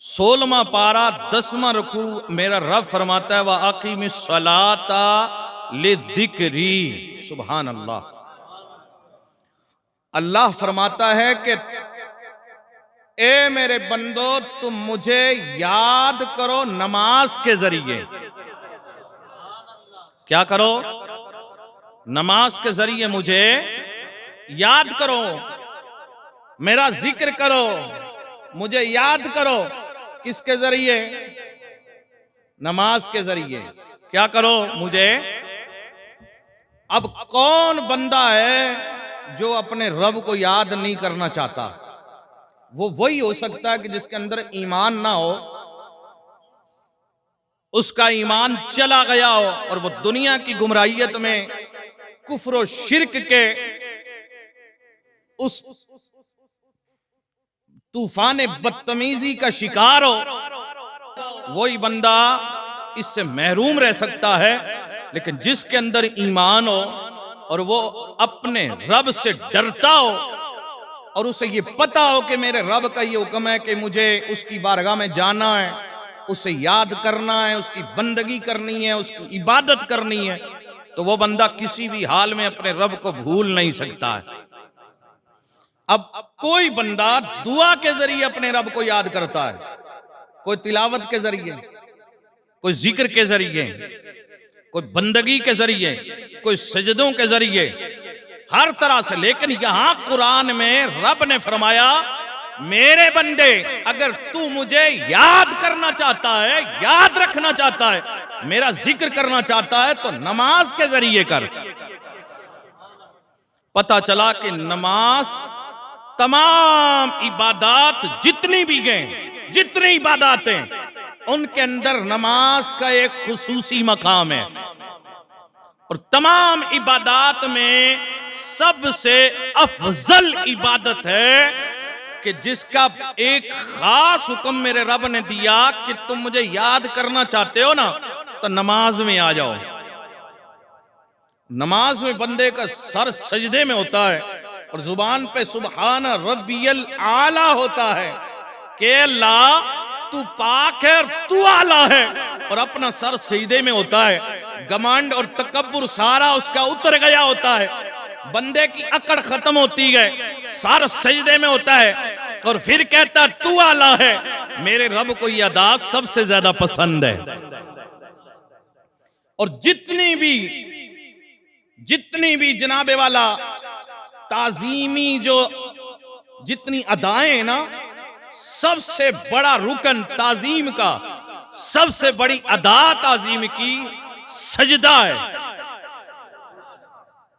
16वां पारा 10वां रुकू मेरा रब फरमाता है वह अकीम सलाता लिज़िक्री। सुभान अल्लाह। अल्लाह फरमाता है कि ए मेरे बंदो तुम मुझे याद करो नमाज के जरिए। क्या करो? नमाज के जरिए मुझे याद करो, मेरा जिक्र करो, मुझे याद करो। किसके जरिए? नमाज के जरिए। क्या करो? मुझे। अब कौन बंदा है जो अपने रब को याद नहीं करना चाहता? वो वही हो सकता है कि जिसके अंदर ईमान ना हो, उसका ईमान चला गया हो और वो दुनिया की गुमराहियत में कुफ्र और शिर्क के उस तूफान बदतमीजी का शिकार हो। वही बंदा इससे महरूम रह सकता है। लेकिन जिसके अंदर ईमान हो और वो अपने रब से डरता हो और उसे ये पता हो कि मेरे रब का ये हुक्म है कि मुझे उसकी बारगाह में जाना है, उसे याद करना है, उसकी बंदगी करनी है, उसकी इबादत करनी है, तो वो बंदा किसी भी हाल में अपने रब को भूल नहीं सकता है। अब कोई बंदा दुआ के जरिए अपने रब को याद करता है, कोई तिलावत के जरिए, कोई जिक्र के जरिए, कोई बंदगी के जरिए, कोई सजदों के जरिए, हर तरह से। लेकिन यहां कुरान में रब ने फरमाया मेरे बंदे अगर तू मुझे याद करना चाहता है, याद रखना चाहता है, मेरा जिक्र करना चाहता है, तो नमाज के जरिए कर। पता चला कि नमाज तमाम इबादत जितनी भी गए, जितनी इबादतें, उनके अंदर नमाज का एक खुसूसी मकाम है। और तमाम इबादत में सबसे अफजल इबादत है कि जिसका एक खास हुक्म मेरे रब ने दिया कि तुम मुझे याद करना चाहते हो ना, तो नमाज में आ जाओ। नमाज में बंदे का सर सजदे में होता है और जुबान पे सुबहान रब्बियल आला होता है कि अल्लाह तू पाक है और तू आला है, और अपना सर सजदे में होता है। घमंड और तकब्बुर सारा उसका उतर गया होता है, बंदे की अकड़ खत्म होती है, सर सजदे में होता है और फिर कहता तू आला है। मेरे रब को यह अदा सबसे ज्यादा पसंद है। और जितनी भी जनाबे वाला ताजीमी जो जितनी अदाएं हैं ना, सबसे बड़ा रुकन ताजीम का, सबसे बड़ी अदा ताजीम की सजदा है।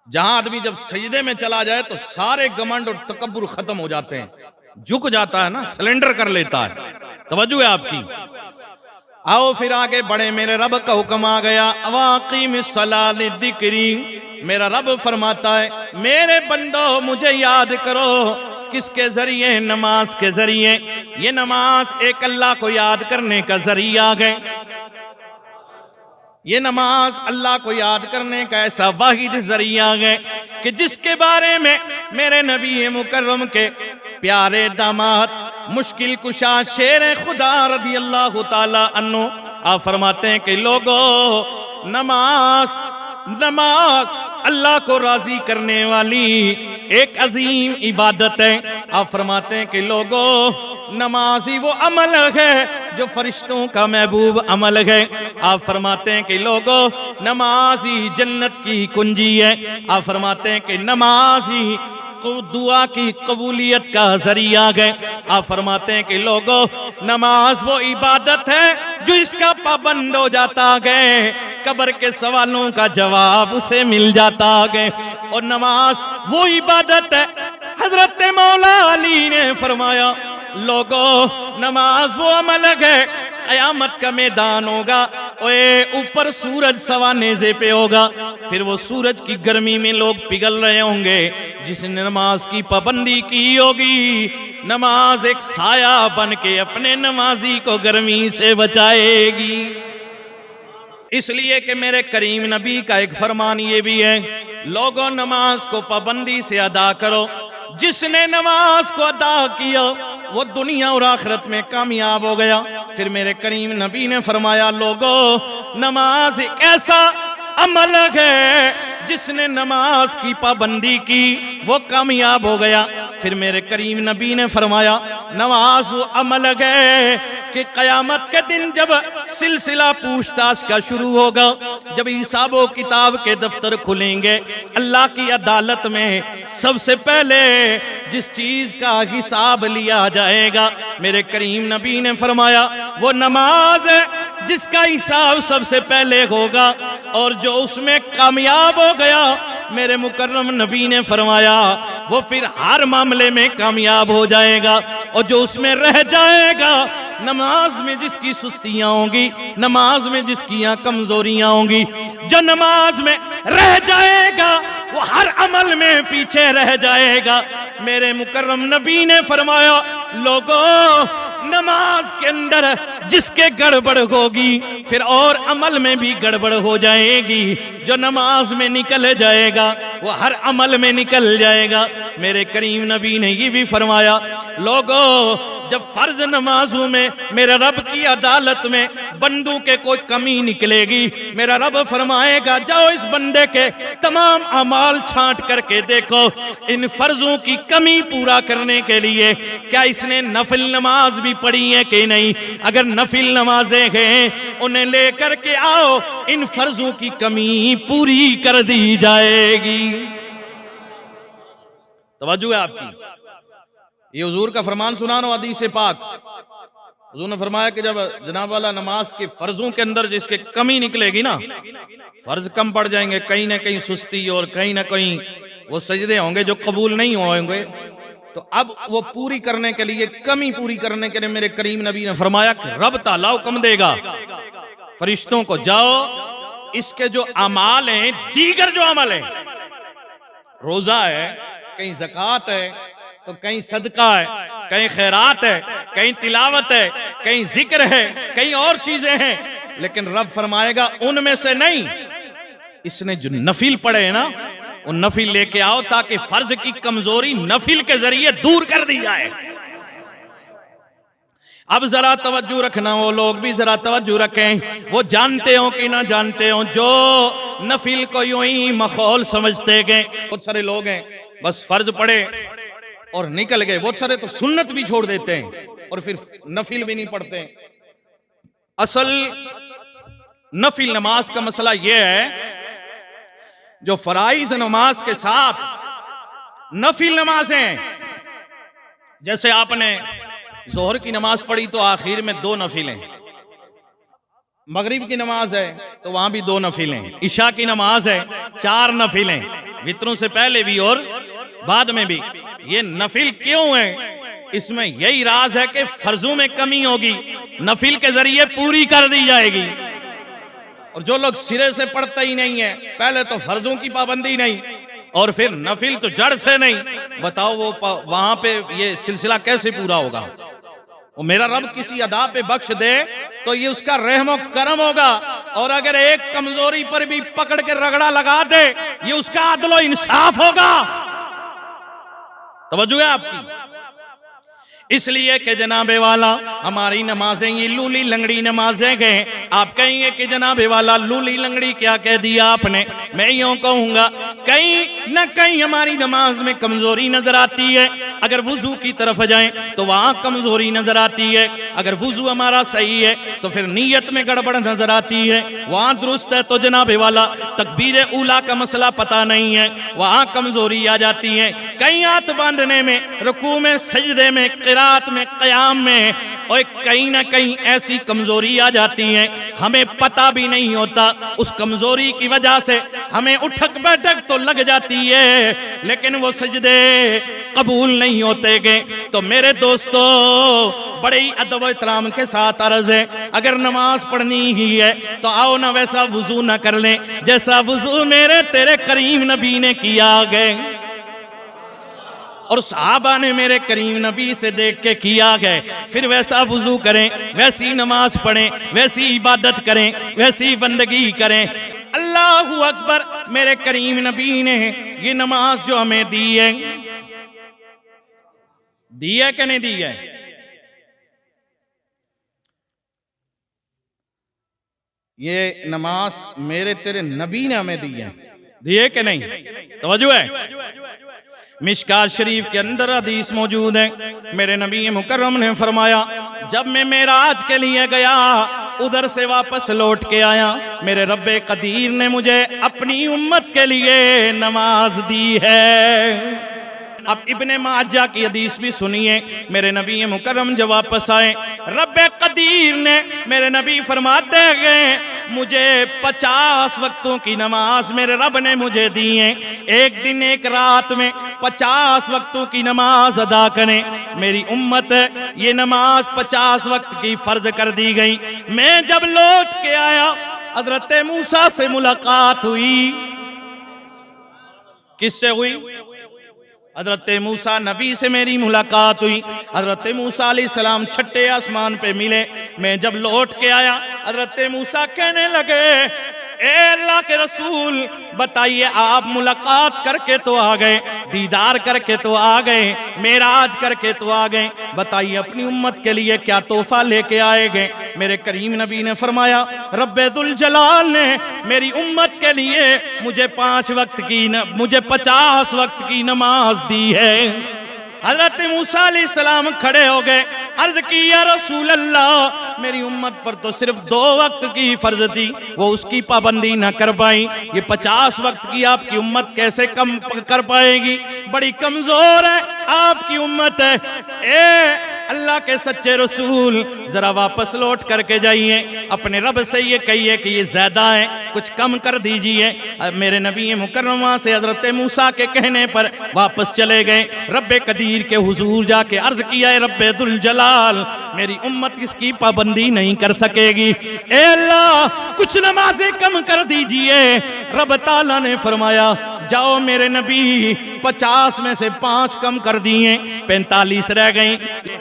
जहां आदमी जब सजदे में चला जाए तो सारे घमंड और तकब्बुर खत्म हो जाते हैं, झुक जाता है ना, सरेंडर कर लेता है। तवज्जो है आपकी। आओ फिर आगे बढ़े। मेरे रब का हुक्म आ गया अवाकीम सलात लिज़िक्री। मेरा रब फरमाता है मेरे बंदो मुझे याद करो। किसके जरिए? नमाज के जरिए। ये नमाज एक अल्लाह को याद करने का जरिया है। ये नमाज अल्लाह को याद करने का ऐसा वाहिद जरिया है कि जिसके बारे में मेरे नबी मुकर्रम के प्यारे दामाद मुश्किल कुशा शेर खुदा रज़ी अल्लाह ताला अन्हु आप फरमाते हैं कि लोगों नमाज अल्लाह को राजी करने वाली एक अजीम इबादत है। आप फरमाते हैं कि लोगों नमाज ही वो अमल है जो फरिश्तों का महबूब अमल है। आप फरमाते हैं कि लोगों नमाज ही जन्नत की कुंजी है। आप फरमाते हैं कि नमाज ही दुआ की कबूलियत का जरिया है। आप फरमाते हैं कि लोगों नमाज वो इबादत है जो इसका पाबंद हो जाता है, कब्र के सवालों का जवाब उसे मिल जाता है। और नमाज वो इबादत है, हजरत मौला अली ने फरमाया लोगों नमाज वो अमल है, कयामत का मैदान होगा, ओए ऊपर सूरज सवा नेज़े पे होगा, फिर वो सूरज की गर्मी में लोग पिघल रहे होंगे। जिसने नमाज की पाबंदी की होगी, नमाज एक साया बन के अपने नमाजी को गर्मी से बचाएगी। इसलिए कि मेरे करीम नबी का एक फरमान ये भी है, लोगों नमाज को पाबंदी से अदा करो। जिसने नमाज को अदा किया वो दुनिया और आखिरत में कामयाब हो गया। फिर मेरे करीम नबी ने फरमाया, लोगों, नमाज एक ऐसा अमल है जिसने नमाज की पाबंदी की वो कामयाब हो गया। फिर मेरे करीम नबी ने फरमाया, नमाज वो अमल है कि कयामत के दिन जब सिलसिला पूछताछ का शुरू होगा, जब हिसाबो किताब के दफ्तर खुलेंगे, अल्लाह की अदालत में सबसे पहले जिस चीज का हिसाब लिया जाएगा, मेरे करीम नबी ने फरमाया वो नमाज है जिसका हिसाब सबसे पहले होगा। और जो उसमें कामयाब हो गया, मेरे मुकर्रम नबी ने फरमाया वो फिर हर मामले में कामयाब हो जाएगा। और जो उसमें रह जाएगा, नमाज में जिसकी सुस्तियां होंगी, नमाज में जिसकी कमजोरियां होंगी, जो नमाज में रह जाएगा वो हर अमल में पीछे रह जाएगा। मेरे मुकर्रम नबी ने फरमाया, लोगों, नमाज के अंदर जिसके गड़बड़ होगी फिर और अमल में भी गड़बड़ हो जाएगी। जो नमाज में निकल जाएगा वो हर अमल में निकल जाएगा। मेरे करीम नबी ने ये भी फरमाया, लोगों, जब फर्ज नमाजों में मेरे रब की अदालत में बंदों के कोई कमी निकलेगी, मेरा रब फरमाएगा, जाओ इस बंदे के तमाम अमाल छांट करके देखो, इन फर्जों की कमी पूरा करने के लिए क्या इसने नफिल नमाज भी पढ़ी है कि नहीं। अगर नफिल नमाजें हैं उन्हें लेकर के आओ, इन फर्जों की कमी पूरी कर दी जाएगी। तवज्जो है आपकी। ये हुजूर का फरमान सुना नो हदीस पाक। हुजूर ने फरमाया कि जब जनाब वाला नमाज के फर्जों के अंदर जिसके कमी निकलेगी ना, फर्ज कम पड़ जाएंगे, कहीं ना कहीं सुस्ती और कहीं ना कहीं वो सजदे होंगे जो कबूल नहीं होंगे, तो अब वो पूरी करने के लिए, कमी पूरी करने के लिए मेरे करीम नबी ने फरमाया कि रब ताला हुक्म देगा फरिश्तों को, जाओ इसके जो अमाल हैं, दीगर जो अमल है, रोजा है, कहीं ज़कात है, तो कहीं सदका है, कहीं खैरात है, कहीं तिलावत है, कहीं जिक्र है, कहीं और चीजें हैं, लेकिन रब फरमाएगा उनमें से नहीं, इसने जो नफिल पढ़े है ना, वो नफिल लेके आओ ताकि फर्ज की कमजोरी नफिल के जरिए दूर कर दी जाए। अब जरा तवज्जो रखना, वो लोग भी जरा तवज्जो रखें, वो जानते हो कि ना जानते हो, जो नफिल को यूं ही मखौल समझते गए। बहुत सारे लोग हैं बस फर्ज पढ़े और निकल गए, बहुत सारे तो सुन्नत भी छोड़ देते हैं और फिर नफिल भी नहीं पढ़ते। असल नफिल नमाज का मसला यह है, जो फराइज नमाज के साथ नफिल नमाजें, जैसे आपने जोहर की नमाज पढ़ी तो आखिर में 2 नफिलें, मगरिब की नमाज है तो वहां भी 2 नफिलें, इशा की नमाज है 4 नफिलें, वित्रों से पहले भी और बाद में भी। ये नफिल क्यों है? इसमें यही राज है कि फर्जों में कमी होगी, नफिल के जरिए पूरी कर दी जाएगी। और जो लोग सिरे से पढ़ते ही नहीं है, पहले तो फर्जों की पाबंदी नहीं और फिर नफिल तो जड़ से नहीं, बताओ वो वहां पे ये सिलसिला कैसे पूरा होगा? वो मेरा रब किसी अदा पे बख्श दे तो ये उसका रहम और करम होगा, और अगर एक कमजोरी पर भी पकड़ के रगड़ा लगा दे, ये उसका अदलो इंसाफ होगा। तवज्जो है आपकी। इसलिए कि जनाबे वाला हमारी नमाजें ये लूली लंगड़ी नमाजें गए। आप कहेंगे कि जनाबे वाला लूली लंगड़ी क्या कह दिया आपने? मैं यूं कहूंगा, कहीं न कहीं हमारी नमाज में कमजोरी नजर आती है। अगर वुजू की तरफ जाएं तो वहां कमजोरी नजर आती है, अगर वुजू हमारा सही है तो फिर नीयत में गड़बड़ नजर आती है, वहां दुरुस्त है तो जनाबे वाला तकबीर उला का मसला पता नहीं है, वहां कमजोरी आ जाती है। कहीं हाथ बांधने में, रुकू में, सजदे में, रात में, कयाम में, और कहीं ना कहीं ऐसी कमजोरी आ जाती है, हमें पता भी नहीं होता। उस कमजोरी की वजह से हमें उठक बैठक तो लग जाती है, लेकिन वो सजदे कबूल नहीं होते गए। तो मेरे दोस्तों, बड़े ही अदब एहतराम के साथ अर्ज है, अगर नमाज पढ़नी ही है तो आओ ना वैसा वुजू ना कर लें जैसा वुजू मेरे तेरे करीम नबी ने किया गए और सहाबा ने मेरे करीम नबी से देख के किया गए। फिर वैसा वुजू करें, वैसी नमाज पढ़ें, वैसी इबादत करें, वैसी बंदगी करें। अल्लाहु अकबर। मेरे करीम नबी ने ये नमाज जो हमें दी है कि नहीं दी है? ये नमाज मेरे तेरे नबी ने हमें दी है, दिए कि नहीं? तवज्जो है। मिशकात शरीफ के अंदर हदीस मौजूद है, मेरे नबी मुकर्रम ने फरमाया, जब मैं मेराज के लिए गया, उधर से वापस लौट के आया, मेरे रब्बे कदीर ने मुझे अपनी उम्मत के लिए नमाज दी है। अब इब्ने माजा की हदीस भी सुनिए, मेरे नबी मुकर्रम जब वापस आए, रब्बे कदीर ने, मेरे नबी फरमाते गए, मुझे 50 वक्तों की नमाज मेरे रब ने मुझे दी है। एक दिन एक रात में 50 वक्तों की नमाज अदा करें, मेरी उम्मत ये नमाज 50 वक्त की फर्ज कर दी गई। मैं जब लौट के आया, हजरत मूसा से मुलाकात हुई। किससे हुई? हजरत मूसा नबी से मेरी मुलाकात हुई। हजरत मूसा अलैहिस्सलाम छठे आसमान पे मिले। मैं जब लौट के आया, हजरत मूसा कहने लगे, ए अल्लाह के रसूल, बताइए आप मुलाकात करके तो आ गए, दीदार करके तो आ गए, मेराज करके तो आ गए, बताइए अपनी उम्मत के लिए क्या तोहफा लेके आएगे? मेरे करीम नबी ने फरमाया, रब्बे दुल जलाल ने मेरी उम्मत के लिए मुझे 50 वक्त की नमाज दी है। हजरत मूसा अलैहिस्सलाम खड़े हो गए, अर्ज की, या रसूल अल्लाह, मेरी उम्मत पर तो सिर्फ 2 वक्त की फर्ज थी, वो उसकी पाबंदी ना कर पाई, ये 50 वक्त की आपकी उम्मत कैसे कम कर पाएगी? बड़ी कमजोर है आपकी उम्मत है। ए अल्लाह के सच्चे रसूल, जरा वापस लौट करके जाइए, अपने रब से ये कहिए कि ये ज्यादा है, कुछ कम कर दीजिए। मेरे नबी मुकर्रम से हजरत मूसा के कहने पर वापस चले गए। रब्बे कदीर के हुजूर जाके अर्ज किया, रब्बे दुल जलाल, मेरी उम्मत इसकी पाबंदी नहीं कर सकेगी, ए अल्लाह कुछ नमाजें कम कर दीजिए। रब ताला ने फरमाया, जाओ मेरे नबी, 50 में से 5 कम कर दिए, 45 रह गई।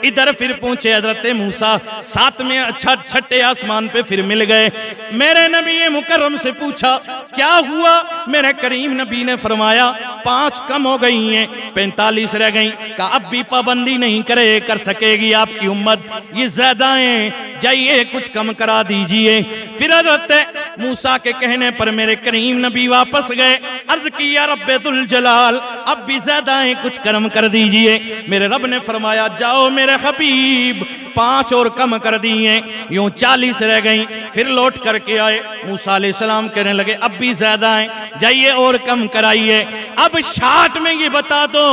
इधर फिर पहुंचे हजरत मूसा, 7वें छठे आसमान पे फिर मिल गए। मेरे नबी मुकर्रम से पूछा, क्या हुआ? मेरे करीम नबी ने फरमाया, 5 कम हो गई हैं, 45 रह गई। कहा अब भी पाबंदी नहीं कर सकेगी आपकी उम्मत, ये ज्यादा है, जाइए कुछ कम करा दीजिए। फिर हजरत मूसा के कहने पर मेरे करीम नबी वापस गए, अर्ज किया, रब्बे दुल जलाल, अब भी ज्यादा है, कुछ कर्म कर दीजिए। मेरे रब ने फरमाया, जाओ मेरे हबीब, 5 और कम कर दिए, यूं 40 रह गई। फिर लौट करके आए, मूसा अलैहिस्सलाम कहने लगे, अब भी ज्यादा है, जाइए और कम कराइए। अब 60 में ये बता दो,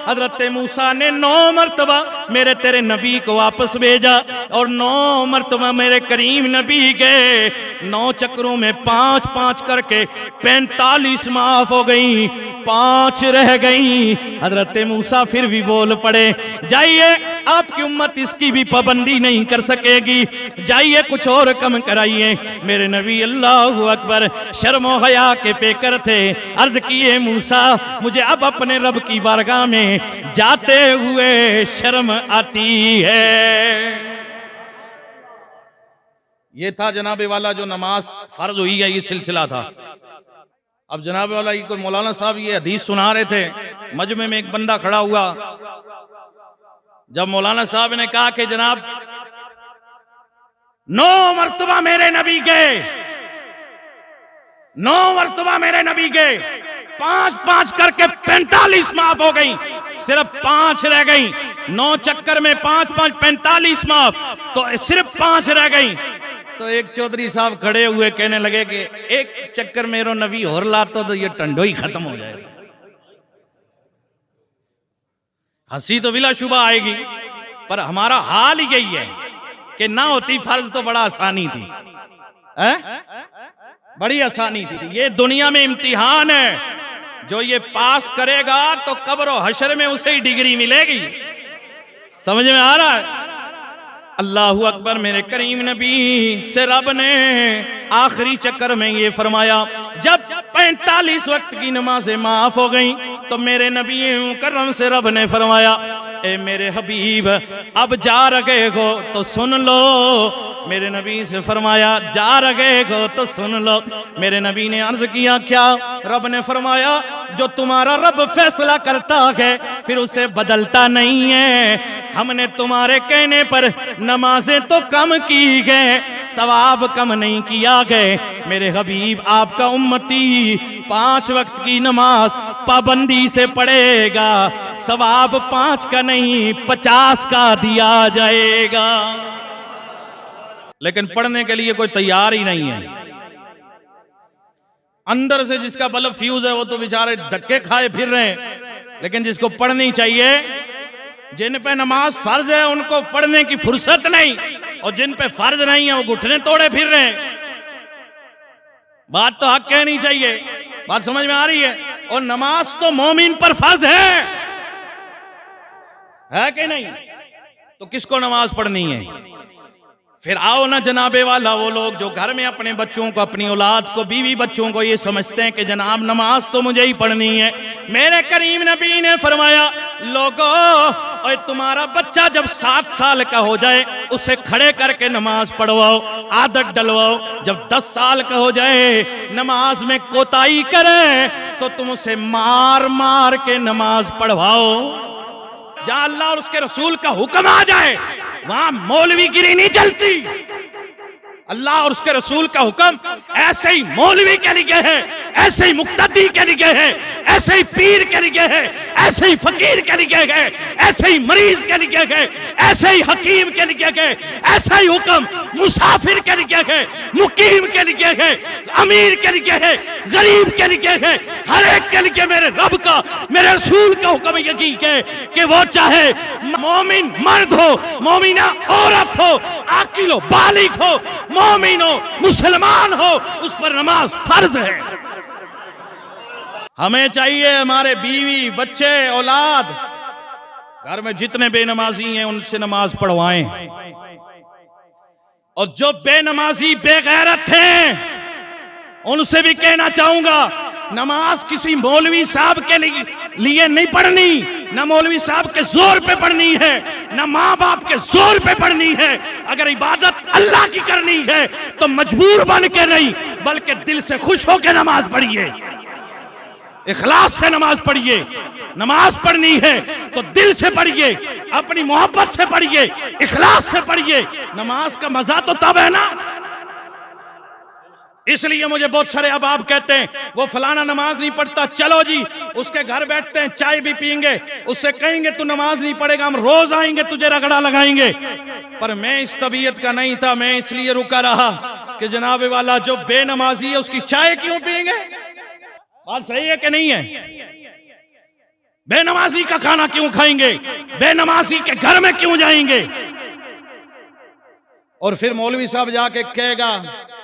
हजरत मूसा ने 9 मरतबा मेरे तेरे नबी को वापस भेजा, और 9 मरतबा मेरे करीम नबी के 9 चक्रों में 5-5 करके 45 माफ हो गई, 5 रह गई। हजरत मूसा फिर भी बोल पड़े, जाइए आपकी उम्मत इसकी भी पाबंदी नहीं कर सकेगी, जाइए कुछ और कम कराइए। मेरे नबी अल्लाहु अकबर शर्म और हया के पेकर थे। अर्ज किए, मूसा मुझे अब अपने रब की बारगाह में जाते हुए शर्म आती है। ये था जनाबे वाला जो नमाज फर्ज हुई है, ये सिलसिला था। अब जनाबे वाला ये कोई मौलाना साहब ये हदीस सुना रहे थे, मजमे में एक बंदा खड़ा हुआ। जब मौलाना साहब ने कहा कि जनाब 9 मरतबा मेरे नबी गए, 9 मरतबा मेरे नबी गए, 5-5 करके 45 माफ हो गई, सिर्फ 5 रह गई। 9 चक्कर में 5-5 45 माफ, तो सिर्फ 5 रह गई। तो एक चौधरी साहब खड़े हुए कहने लगे कि एक चक्कर मेरो नबी और लाता तो ये टंडो ही खत्म हो जाएगा। हंसी तो बिला शुबा आएगी, पर हमारा हाल यही है कि ना होती फर्ज तो बड़ा आसानी थी, बड़ी आसानी थी। ये दुनिया में इम्तिहान है, जो ये पास करेगा तो कब्र और हशर में उसे ही डिग्री मिलेगी। समझ में आ रहा है? अल्लाहु अकबर। मेरे करीम नबी से रब ने आखिरी चक्कर में ये फरमाया, जब 45 वक्त की नमाजें माफ हो गई तो मेरे नबी मुकर्रम से रब ने फरमाया, ए मेरे हबीब अब जा रहे हो तो सुन लो। मेरे नबी से फरमाया, जा रहे हो तो सुन लो। मेरे नबी ने अर्ज किया, क्या? रब ने फरमाया, जो तुम्हारा रब फैसला करता है फिर उसे बदलता नहीं है। हमने तुम्हारे कहने पर नमाजें तो कम की गए, सवाब कम नहीं किया गए। मेरे हबीब आपका उम्मती 5 वक्त की नमाज पाबंदी से पढ़ेगा, सवाब 5 का नहीं 50 का दिया जाएगा। लेकिन पढ़ने के लिए कोई तैयार ही नहीं है। अंदर से जिसका बल्ब फ्यूज है वो तो बेचारे धक्के खाए फिर रहे हैं, लेकिन जिसको पढ़नी चाहिए, जिन पे नमाज फर्ज है उनको पढ़ने की फुर्सत नहीं, और जिन पे फर्ज नहीं है वो घुटने तोड़े फिर रहे हैं। बात तो हक कहनी चाहिए, बात समझ में आ रही है। और नमाज तो मोमिन पर फर्ज है कि नहीं? तो किसको नमाज पढ़नी है? फिर आओ ना जनाबे वाला, वो लोग जो घर में अपने बच्चों को, अपनी औलाद को, बीवी बच्चों को ये समझते हैं कि जनाब नमाज तो मुझे ही पढ़नी है। मेरे करीम नबी ने फरमाया, लोगों और तुम्हारा बच्चा जब 7 साल का हो जाए उसे खड़े करके नमाज पढ़वाओ, आदत डलवाओ। जब 10 साल का हो जाए नमाज में कोताही करे तो तुम उसे मार मार के नमाज पढ़वाओ। जहां अल्लाह और उसके रसूल का हुक्म आ जाए वहां मौलवीगिरी नहीं चलती। अल्लाह और उसके रसूल का हुक्म ऐसे ही मौलवी के लिए है, ऐसे ही मुक्तदी के लिए है, ऐसे ही पीर के लिए है, ऐसे ही फकीर के लिए है, ऐसे ही मरीज के लिए है, ऐसे ही हकीम के लिए है, ऐसा ही हुक्म मुसाफिर के लिए है, मुकीम के लिए है, अमीर के लिए है, गरीब के लिए है, हर एक के लिए मेरे रब का, मेरे रसूल का हुक्म यही है कि वो चाहे मोमिन मर्द हो, मोमिना औरत हो, आकिल हो, बालिग हो, मोमिन हो, मुसलमान हो, उस पर नमाज फर्ज है। हमें चाहिए हमारे बीवी, बच्चे, औलाद, घर में जितने बेनमाजी हैं उनसे नमाज पढ़वाएं। और जो बेनमाजी बेगैरत हैं उनसे भी कहना चाहूंगा, नमाज किसी मौलवी साहब के लिए नहीं पढ़नी, ना मौलवी साहब के जोर पे पढ़नी है, ना माँ बाप के जोर पे पढ़नी है। अगर इबादत अल्लाह की करनी है तो मजबूर बन के नहीं, बल्कि दिल से खुश होकर नमाज पढ़िए, इखलास से नमाज पढ़िए। नमाज पढ़नी है तो दिल से पढ़िए, अपनी मोहब्बत से पढ़िए, इखलास से पढ़िए। नमाज का मजा तो तब है ना। इसलिए मुझे बहुत सारे अब आप कहते हैं वो फलाना नमाज नहीं पढ़ता, चलो जी उसके घर बैठते हैं, चाय भी पियेंगे, उससे कहेंगे तू नमाज नहीं पढ़ेगा, हम रोज आएंगे तुझे रगड़ा लगाएंगे। पर मैं इस तबीयत का नहीं था, मैं इसलिए रुका रहा कि जनाबे वाला जो बेनमाजी है उसकी चाय क्यों पियेंगे? बात सही है कि नहीं है? बेनमाजी का खाना क्यों खाएंगे? बेनमाजी के घर में क्यों जाएंगे? और फिर मौलवी साहब जाके कहेगा,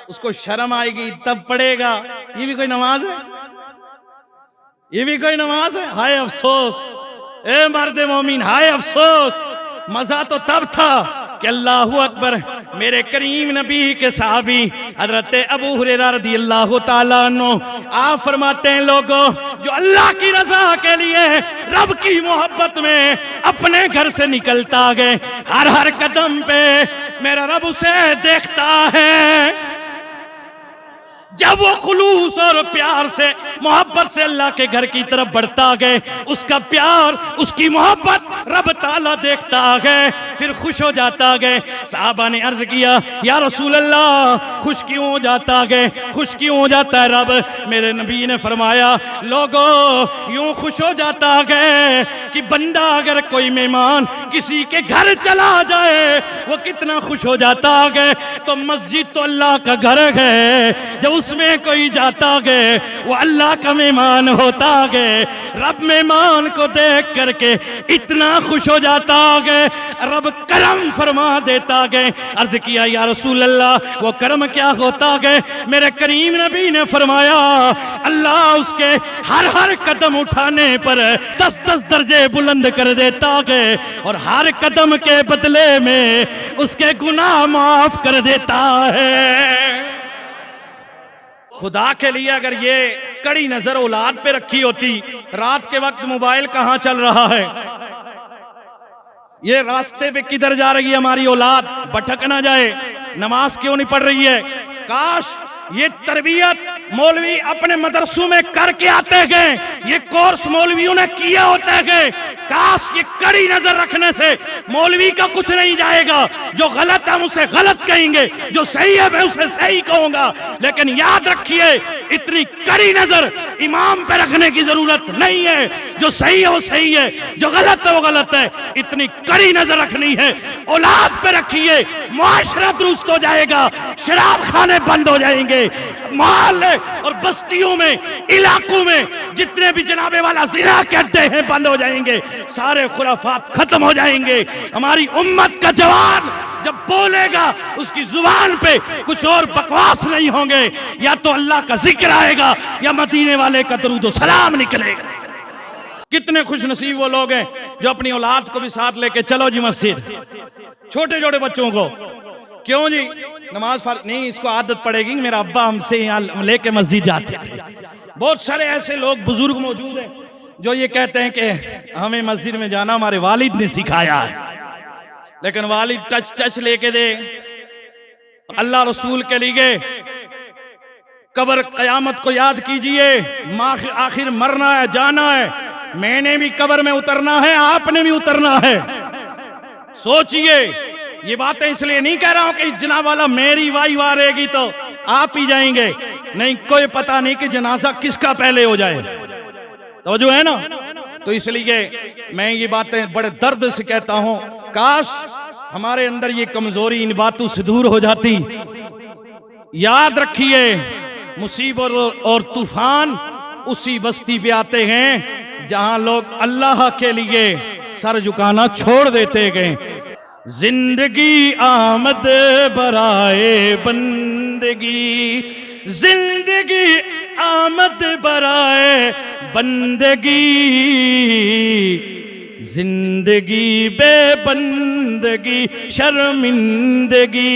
उसको शर्म आएगी तब पढ़ेगा। ये भी कोई नमाज है? ये भी कोई नमाज है? हाय अफसोस, ए मर्द मोमिन, हाय अफसोस। मजा तो तब था कि अल्लाहु अकबर, मेरे करीम नबी के साहबी हजरत अबू हुरैरा रदियल्लाहु ताला अन्हु आप फरमाते हैं, लोगों जो अल्लाह की रजा के लिए रब की मोहब्बत में अपने घर से निकलता गए, हर हर कदम पे मेरा रब उसे देखता है। जब वो खुलूस और प्यार से, मोहब्बत से अल्लाह के घर की तरफ बढ़ता गए, उसका प्यार, उसकी मोहब्बत रब ताला देखता गए, फिर खुश हो जाता गए। साहबा ने अर्ज किया, या रसूल अल्लाह खुश क्यों हो जाता गए, खुश क्यों हो जाता है रब? मेरे नबी ने फरमाया, लोगों यूं खुश हो जाता गए कि बंदा अगर कोई मेहमान किसी के घर चला जाए वो कितना खुश हो जाता गए। तो मस्जिद तो अल्लाह का घर है, जब उसमें कोई जाता गए वो अल्लाह का मेहमान होता गए। रब मेहमान को देख करके इतना खुश हो जाता गए, रब करम फरमा देता गए। अर्ज किया, या रसूल अल्लाह वो करम क्या होता गए? मेरे करीम नबी ने फरमाया, अल्लाह उसके हर हर कदम उठाने पर 10-10 दर्जे बुलंद कर देता गए, और हर कदम के बदले में उसके गुनाह माफ कर देता है। खुदा के लिए अगर ये कड़ी नजर औलाद पे रखी होती, रात के वक्त मोबाइल कहां चल रहा है, ये रास्ते पे किधर जा रही है हमारी औलाद, भटक ना जाए, नमाज क्यों नहीं पढ़ रही है? काश ये तरबियत मौलवी अपने मदरसों में करके आते गए, ये कोर्स मौलवियों ने किया होते गए, काश ये कड़ी नजर रखने से मौलवी का कुछ नहीं जाएगा। जो गलत है हम उसे गलत कहेंगे, जो सही है मैं उसे सही कहूंगा। लेकिन याद रखिए, इतनी कड़ी नजर इमाम पे रखने की जरूरत नहीं है। जो सही है वो सही है, जो गलत है वो गलत है। इतनी कड़ी नजर रखनी है। औलाद पे रखिए, मुआशरा दुरुस्त हो जाएगा, शराब खाने बंद हो जाएंगे, मोहल्ले और बस्तियों में, इलाकों में जितने भी जनाबे वाला जिना के अड्डे हैं बंद हो जाएंगे, सारे खुराफात खत्म हो जाएंगे। हमारी उम्मत का जवान जब बोलेगा उसकी जुबान पे कुछ और बकवास नहीं होंगे, या तो अल्लाह का जिक्र आएगा या मदीने वाले का दरूद सलाम निकलेगा। कितने खुश नसीब वो लोग हैं जो अपनी औलाद को भी साथ लेके चलो जी मस्जिद, छोटे छोटे बच्चों को। क्यों जी? नमाज नहीं, इसको आदत पड़ेगी। मेरा अब्बा हमसे यहाँ लेके मस्जिद जाते थे। बहुत सारे ऐसे लोग बुजुर्ग मौजूद हैं जो ये कहते हैं कि हमें मस्जिद में जाना हमारे वालिद ने सिखाया है। लेकिन वालिद टच लेके दे, अल्लाह रसूल के लिए कब्र कयामत को याद कीजिए। आखिर मरना है, जाना है, मैंने भी कब्र में उतरना है, आपने भी उतरना है। सोचिए, ये बातें इसलिए नहीं कह रहा हूं कि जनाब वाला मेरी वाई वारेगी तो आप ही जाएंगे, नहीं, कोई पता नहीं कि जनाजा किसका पहले हो जाए, तो जो है ना। तो इसलिए मैं ये बातें बड़े दर्द से कहता हूं, काश हमारे अंदर ये कमजोरी इन बातों से दूर हो जाती। याद रखिए, मुसीबत और तूफान उसी बस्ती पे आते हैं जहां लोग अल्लाह के लिए सर झुकाना छोड़ देते गए। जिंदगी आमद बराए बंदगी, जिंदगी आमद बराए बंदगी, जिंदगी बेबंदगी शर्मिंदगी,